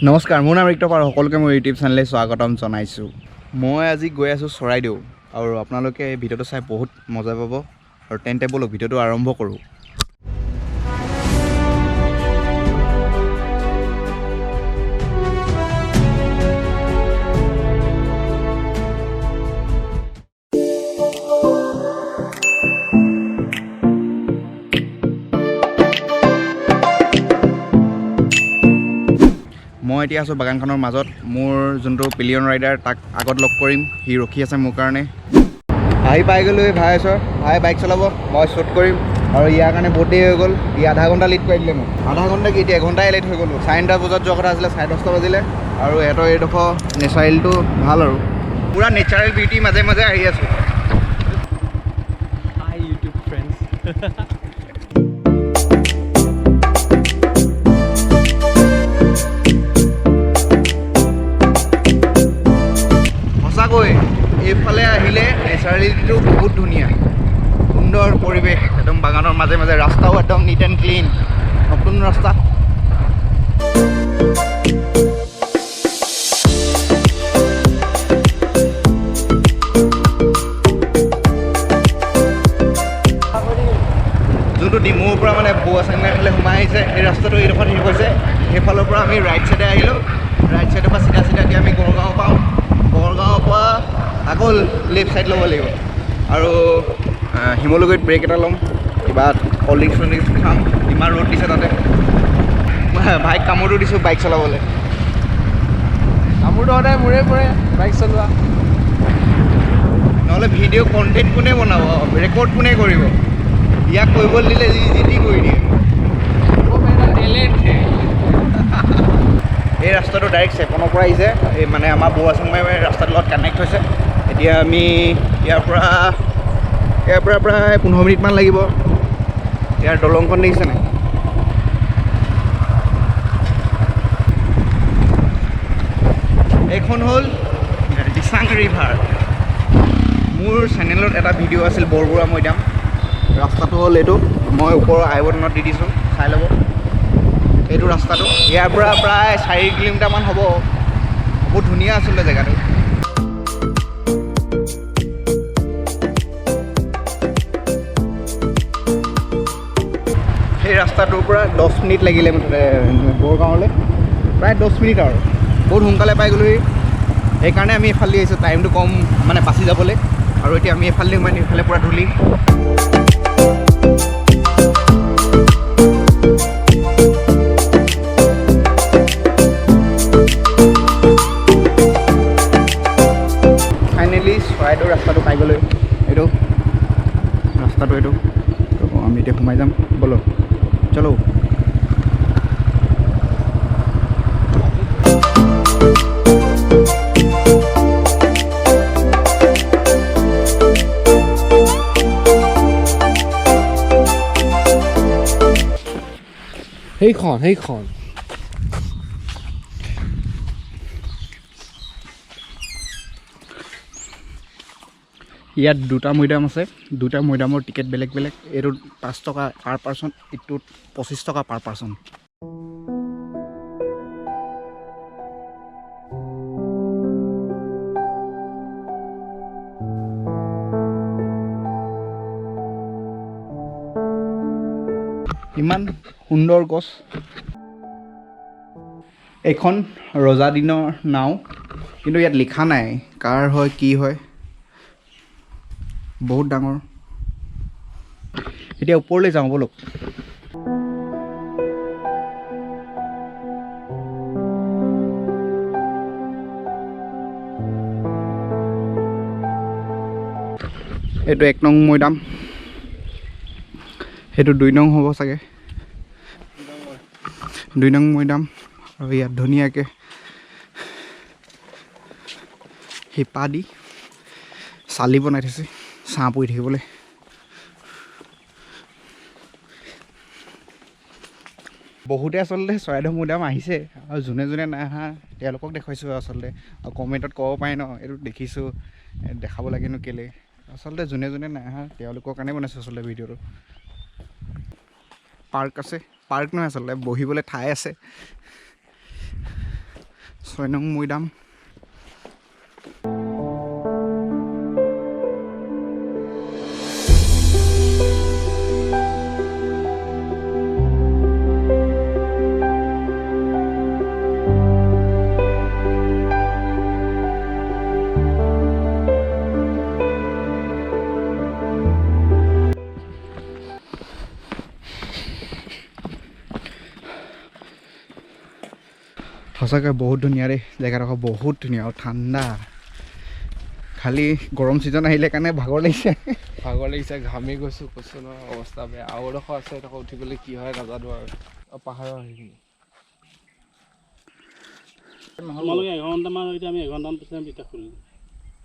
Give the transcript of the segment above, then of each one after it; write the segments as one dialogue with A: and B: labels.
A: নমস্কাৰ, মোৰ নাম ৰিক্ত পাৰ। সকলোকে মোৰ ইউটিউব চেনেললৈ স্বাগতম জনাইছোঁ। মই আজি গৈ আছোঁ চৰাইদেউ আৰু আপোনালোকে এই ভিডিঅ'টো চাই বহুত মজা পাব আৰু তেন্তে ব'লক ভিডিঅ'টো আৰম্ভ কৰোঁ। মই এতিয়া আছোঁ বাগানখনৰ মাজত। মোৰ যোনটো পিলিয়ন ৰাইডাৰ তাক আগত লগ কৰিম, সি ৰখি আছে মোৰ কাৰণে। আহি পাই গ'লোঁ এই ভাইছৰ। ভাই বাইক চলাব, মই শ্বুট কৰিম আৰু ইয়াৰ কাৰণে বহুত দেৰি হৈ গ'ল। ই আধা ঘণ্টা লেট কৰি দিলে মোক। আধা ঘণ্টা কি এতিয়া এঘণ্টাই লেট হৈ গ'লোঁ। 9:30 বজাত যোৱা কথা আছিলে, 10:30 বাজিলে। আৰু ইহঁতৰ এইডোখৰ নেচাৰেলটো ভাল আৰু পূৰা নেচাৰেল বিউটি মাজে মাজে আহি আছোঁ।
B: Hi YouTube friends.
A: সঁচাকৈ এইফালে আহিলে নেচাৰেলিটিটো বহুত ধুনীয়া, সুন্দৰ পৰিৱেশ। একদম বাগানৰ মাজে মাজে ৰাস্তাও একদম নিট এণ্ড ক্লিন, নতুন ৰাস্তা। যোনটো ডিমৌৰ পৰা মানে বৌৱাচাংমাৰ ফালে সোমাই আহিছে, এই ৰাস্তাটো এইডোখৰত শেষ হৈছে। সেইফালৰ পৰা আমি ৰাইট চাইডে আহিলোঁ। ৰাইট চাইডৰ পৰা চিধা চিধা দি আমি গড়গাঁও পাওঁ। গড়গাঁৱৰ পৰা আকৌ লেফ্ট ছাইড ল'ব লাগিব আৰু শিমলুগুৰিত ব্ৰেক এটা ল'ম, কিবা কল্ড ড্ৰিংকছ খাম। ইমান ৰ'দ দিছে তাতে। ভাইক কামোৰটো দিছোঁ বাইক চলাবলৈ।
B: কামোৰটো সদায় মোৰে পৰে বাইক চলোৱা।
A: নহ'লে ভিডিঅ' কণ্টেণ্ট কোনে বনাব, ৰেকৰ্ড কোনে কৰিব? ইয়াক কৰিবলৈ দিলে যি কৰি দিয়ে। এই ৰাস্তাটো ডাইৰেক্ট চেপনৰ পৰা আহিছে, এই মানে আমাৰ বৌৱাচাংমাই ৰাস্তাটোৰ লগত কানেক্ট হৈছে। এতিয়া আমি ইয়াৰ পৰা প্ৰায় 15 মিনিটমান লাগিব। ইয়াৰ দলংখন দেখিছে নাই? এইখন হ'ল দিচাং ৰিভাৰ। মোৰ চেনেলত এটা ভিডিঅ' আছিল বৰবৰুৱা মৈদাম। ৰাস্তাটো হ'ল এইটো, মই ওপৰৰ আই বটনত দি দিছোঁ, চাই ল'ব। এইটো ৰাস্তাটো ইয়াৰ পৰা প্ৰায় 4 কিলোমিটাৰমান হ'ব। বহুত ধুনীয়া আছিলে জেগাটো। সেই ৰাস্তাটোৰ পৰা 10 মিনিট লাগিলে মুঠতে বৰগাঁৱলৈ, প্ৰায় 10 মিনিট আৰু বহুত সোনকালে পাই গ'লোহি। সেইকাৰণে আমি এইফালে আহিছোঁ, টাইমটো কম মানে বাচি যাবলৈ। আৰু এতিয়া আমি এইফালে সোমাই এইফালে পূৰা ধূলি। ফাইনেলি চৰাইদেউ ৰাস্তাটো পাই গ'লোঁ। এইটো ৰাস্তাটো এইটো, তো আমি এতিয়া সোমাই যাম, ব'লো চলো।
B: সেইখন
A: ইয়াত দুটা মৈদাম আছে, দুটা মৈদামৰ টিকেট বেলেগ বেলেগ। এইটোত 5 টকা পাৰ পাৰ্চন, ইটোত 25 টকা পাৰ পাৰ্চন। ইমান সুন্দৰ গছ। এইখন ৰজা দিনৰ নাও, কিন্তু ইয়াত লিখা নাই কাৰ হয় কি হয়। বহুত ডাঙৰ। এতিয়া ওপৰলৈ যাওঁ ব'লক। এইটো 1 নং মৈদাম, সেইটো 2 নং হ'ব চাগে, 2 নং মৈদাম। আৰু ইয়াত ধুনীয়াকৈ শিপা দি চালি বনাই থৈছে ছাঁ পৰি থাকিবলৈ। বহুতে আচলতে চৰাইদেউ মৈদাম আহিছে আৰু যোনে যোনে নাই অহা তেওঁলোকক দেখুৱাইছোঁ আচলতে। আৰু কমেণ্টত ক'ব পাৰে ন, এইটো দেখিছোঁ দেখাব লাগেনো কেলৈ। আচলতে যোনে যোনে নাই অহা তেওঁলোকৰ কাৰণে বনাইছোঁ আচলতে ভিডিঅ'টো। পাৰ্ক আছে, পাৰ্ক নহয় আচলতে বহিবলৈ ঠাই আছে। 6 নং মৈদাম। সঁচাকৈ বহুত ধুনীয়া দেই, জেগাডোখৰ বহুত ধুনীয়া আৰু ঠাণ্ডা। খালি গৰম ছিজন আহিলে কাৰণে ভাগৰ লাগিছে।
B: ঘামি গৈছোঁ, কৈছোঁ ন অৱস্থা বেয়া। আৰু এডোখৰ আছে, এডোখৰ উঠিবলৈ কি হয় নাজানো আৰু পাহাৰৰ সেইখিনি।
C: তোমালোকে এঘণ্টামান এতিয়া আমি এঘণ্টামান পিছত আমি এতিয়া খুলিম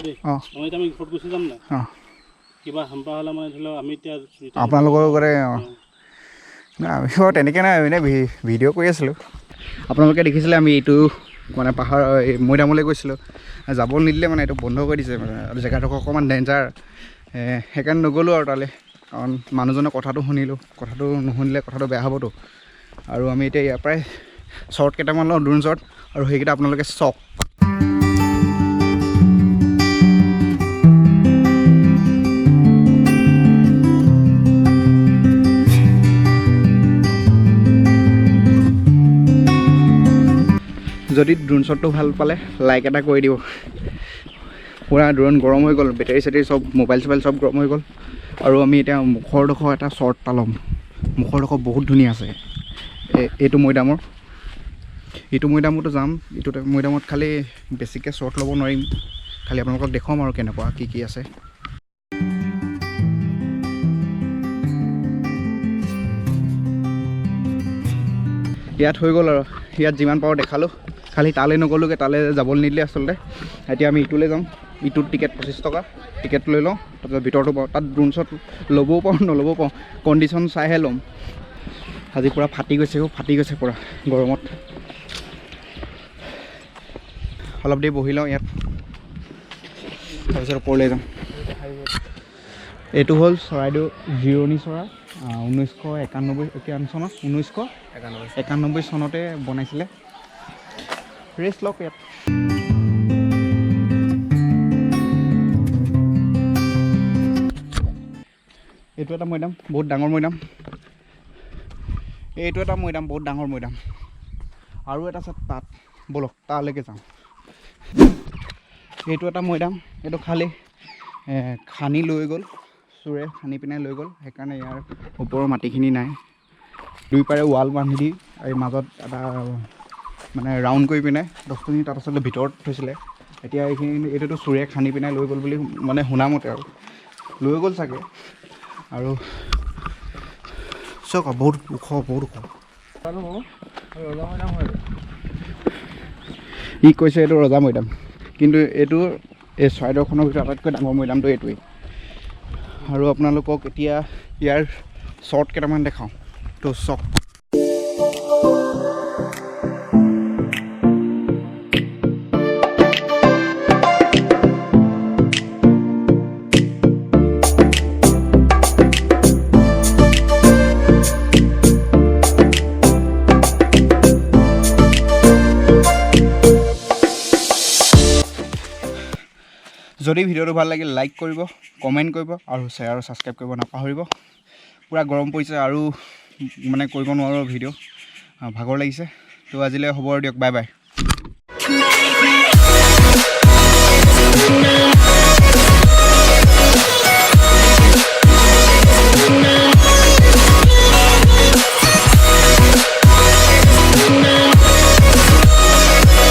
C: দেই। আমি এতিয়া আমি ঘৰত গুচি যাম নাই? কিবা হাম্পা হ'লে মানে ধৰি লওক আমি এতিয়া
A: আপোনালোকৰ লগতে নাই আমি বাৰু তেনেকৈ নাই, এনেই ভিডিঅ' কৰি আছিলোঁ। আপোনালোকে দেখিছিলে আমি এইটো মানে পাহাৰ মৈদামলৈ গৈছিলোঁ, যাব নিদিলে মানে এইটো বন্ধ কৰি দিছে মানে। জেগাডোখৰ অকণমান ডেঞ্জাৰ, সেইকাৰণে নগ'লোঁ আৰু তালৈ। কাৰণ মানুহজনৰ কথাটো শুনিলোঁ, কথাটো নুশুনিলে কথাটো বেয়া হ'বতো। আৰু আমি এতিয়া ইয়াৰ পৰাই শ্বৰ্ট কেইটামান লওঁ, ড্ৰোন শ্বৰ্ট, আৰু সেইকেইটা আপোনালোকে চাওক। যদি ড্ৰোন শ্বটটো ভাল পালে লাইক এটা কৰি দিব। পূৰা ড্ৰোন গৰম হৈ গ'ল, বেটেৰী চেটেৰী চব, মোবাইল চোবাইল চব গৰম হৈ গ'ল। আৰু আমি এতিয়া মুখৰডোখৰ এটা শ্বৰ্ট এটা ল'ম। মুখৰডোখৰ বহুত ধুনীয়া আছে এইটো মৈদামৰ। এইটো মৈদামতো যাম, এইটো মৈদামত খালি বেছিকৈ শ্বৰ্ট ল'ব নোৱাৰিম, খালি আপোনালোকক দেখুৱাম আৰু কেনেকুৱা কি কি আছে। ইয়াত হৈ গ'ল আৰু, ইয়াত যিমান পাৰোঁ দেখালোঁ, খালি তালৈ নগ'লোগৈ, তালৈ যাবলৈ নিদিলে আচলতে। এতিয়া আমি ইটোলৈ যাম, ইটোত টিকেট 25 টকা, টিকেট লৈ লওঁ, তাৰপিছত ভিতৰতো পাওঁ। তাত ড্ৰোন শ্বট ল'বও পাৰোঁ নল'বও পাৰোঁ, কণ্ডিশ্যন চাইহে ল'ম। আজি পূৰা ফাটি গৈছে পূৰা গৰমত। অলপ দেৰি বহি লওঁ ইয়াত, তাৰপিছত ওপৰলৈ যাম। এইটো হ'ল চৰাইদেউ জিৰণি চৰা, 1991 চনতে বনাইছিলে। ৰেষ্ট লওক ইয়াত। এইটো এটা মৈদাম, বহুত ডাঙৰ মৈদাম। এইটো এটা মৈদাম, বহুত ডাঙৰ মৈদাম। আৰু এটা আছে তাত, ব'লক তালৈকে যাওঁ। এইটো এটা মৈদাম, এইটো খালি খান্দি লৈ গ'ল, চোৰে খান্দি পিনে লৈ গ'ল, সেইকাৰণে ইয়াৰ ওপৰৰ মাটিখিনি নাই। দুইপাৰে ৱাল বান্ধি দি এই মাজত এটা মানে ৰাউণ্ড কৰি পিনে বস্তুখিনি তাত আচলতে ভিতৰত থৈছিলে। এতিয়া এইটোতো চোৰে খান্দি পিনে লৈ গ'ল বুলি মানে শুনামতে আৰু, লৈ গ'ল চাগে। আৰু চাওক বহুত ওখ, বহুত ওখ। ই কৈছে এইটো ৰজা মৈদাম, কিন্তু এইটো এই চৰাইদেউখনৰ ভিতৰত আটাইতকৈ ডাঙৰ মৈদামটো এইটোৱেই। আৰু আপোনালোকক এতিয়া ইয়াৰ শ্বৰ্ট কেইটামান দেখাওঁ, তো চাওক। যদি ভিডিঅ'টো ভাল লাগিল লাইক কৰিব, কমেণ্ট কৰিব, আৰু শ্বেয়াৰ আৰু ছাবস্ক্ৰাইব কৰিব নাপাহৰিব। পূৰা গৰম পৰিছে আৰু মানে কৰিব নোৱাৰোঁ ভিডিঅ', ভাগৰ লাগিছে। তো আজিলৈ হ'ব আৰু দিয়ক, বাই বাই।